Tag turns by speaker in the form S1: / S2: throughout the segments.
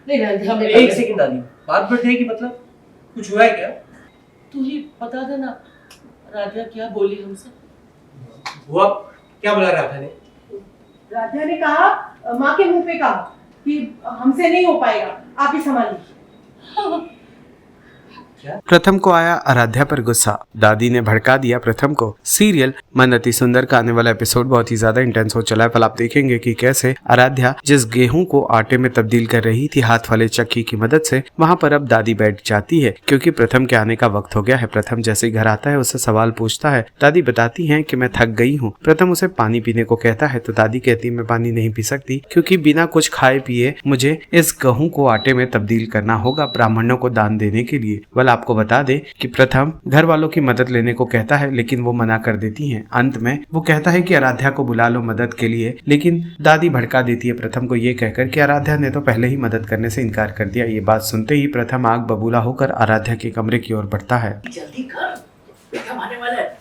S1: नहीं राधिया, हमें
S2: एक सेकंड दादी, बात बढ़ जाएगी मतलब कुछ हुआ है क्या?
S1: तू ही बता देना राधिया क्या बोली हमसे।
S2: हुआ क्या बोला राधा ने?
S3: राधिया ने कहा, माँ के मुंह पे कहा कि हमसे नहीं हो पाएगा, आप ही संभालिए।
S4: प्रथम को आया आराध्या पर गुस्सा, दादी ने भड़का दिया प्रथम को। सीरियल मन अति सुंदर का आने वाला एपिसोड बहुत ही ज्यादा इंटेंस हो चला है। कल आप देखेंगे कि कैसे आराध्या जिस गेहूं को आटे में तब्दील कर रही थी हाथ वाले चक्की की मदद से, वहां पर अब दादी बैठ जाती है क्योंकि प्रथम के आने का वक्त हो गया है। प्रथम जैसे ही घर आता है उससे सवाल पूछता है। दादी बताती है कि मैं थक गई हूँ। प्रथम उसे पानी पीने को कहता है तो दादी कहती मैं पानी नहीं पी सकती क्योंकि बिना कुछ खाए पिए मुझे इस गेहूं को आटे में तब्दील करना होगा ब्राह्मणों को दान देने के लिए। आपको बता दे कि प्रथम घर वालों की मदद लेने को कहता है लेकिन वो मना कर देती हैं। अंत में वो कहता है कि आराध्या को बुला लो मदद के लिए, लेकिन दादी भड़का देती है प्रथम को ये कहकर कि आराध्या ने तो पहले ही मदद करने से इनकार कर दिया। ये बात सुनते ही प्रथम आग बबूला होकर आराध्या के कमरे की ओर बढ़ता है।
S1: जल्दी कर, प्रथम आने वाला है,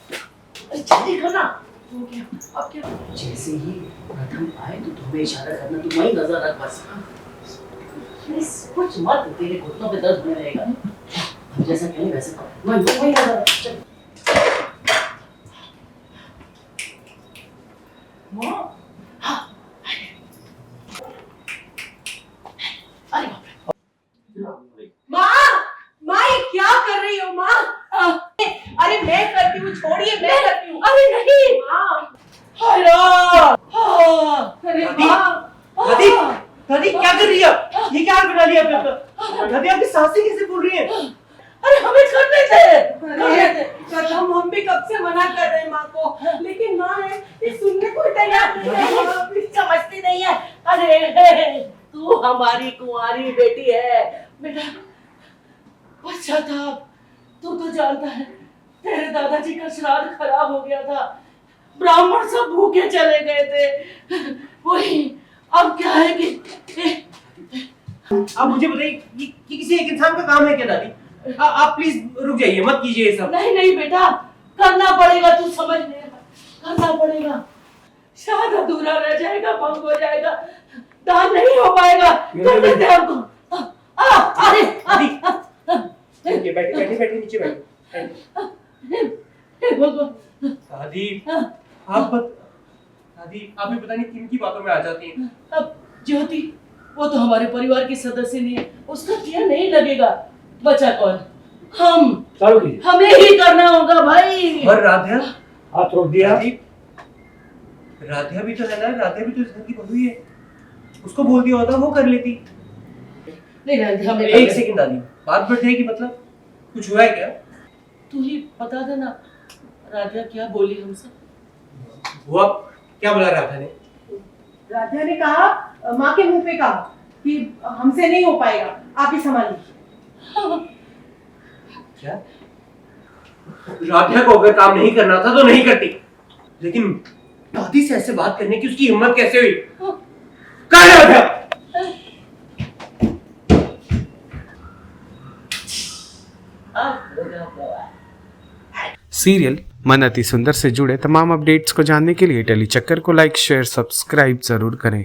S1: जल्दी करना। अब क्या? जैसे ही प्रथम आए तो तुम्हें इशारा करना, तुम वहीं नजर रख बस। कुछ मत, तेरे घुटनों पे दर्द होने लगेगा। जैसा कहीं वैसे कर, वहीं नजर रख। चल माँ, हाँ, अरे बाप रे।
S3: माँ ये क्या कर रही हो माँ? अरे मैं करती हूँ, छोड़िए, मैं करती हूँ।
S1: अरे नहीं
S3: अरे
S2: दादी, दादी क्या कर रही है? ये क्या हाल बना लिया आपने? दादी आपकी सांसें कैसे फूल रही हैं?
S1: अरे हमें करने दे।
S3: प्रथम हम भी कब से मना कर रहे हैं माँ को, लेकिन माँ है ये सुनने को तैयार नहीं है।
S1: समझती नहीं है। अरे तू हमारी कुंवारी बेटी है बेटा, पश्चाताप। तू तो जानता है तेरे दादाजी का श्राद्ध खराब हो गया था, ब्राह्मण सब भूखे चले गए थे। वही अब क्या है कि
S2: आप मुझे बताइए ये किसी एक इंसान का काम है क्या दादी? आप प्लीज रुक जाइए, मत कीजिए ये सब।
S1: नहीं बेटा, करना पड़ेगा, तू समझ ले, करना पड़ेगा। शायद अधूरा रह जाएगा, भंग हो जाएगा, दान नहीं हो पाएगा। कर देते हैं हमको। अरे
S2: बैठिए बैठिए नीचे बैठिए। दादी आप भी पता नहीं किन की बातों में आ जाती हैं।
S1: अब ज्योति वो तो हमारे परिवार की सदस्य नहीं है, उसका क्या नहीं लगेगा। बचा कौन? हम। हमें ही करना होगा भाई।
S2: और राधिया?
S5: हाथ रोक दिया।
S2: राधिया भी तो है ना, राधिया भी तो इस घर की बहू ही है, उसको बोल दिया होता वो कर लेती।
S1: नहीं राधिया, हमें
S2: एक सेकंड दादी, बात बढ़ जाएगी मतलब कुछ हुआ है क्या?
S1: तू ही बता देना राधिया क्या बोली हमसे।
S2: हुआ क्या बोला राधा ने?
S3: राधिया ने कहा, माँ के मुंह पे कहा कि हमसे नहीं हो पाएगा, आप ही संभालिए।
S2: क्या? राधिया को अगर काम नहीं करना था तो नहीं करती, लेकिन दादी से ऐसे बात करने की उसकी हिम्मत कैसे हुई? कहाँ है राधिया?
S4: सीरियल मन अति सुंदर से जुड़े तमाम अपडेट्स को जानने के लिए टेली चक्कर को लाइक शेयर सब्सक्राइब जरूर करें।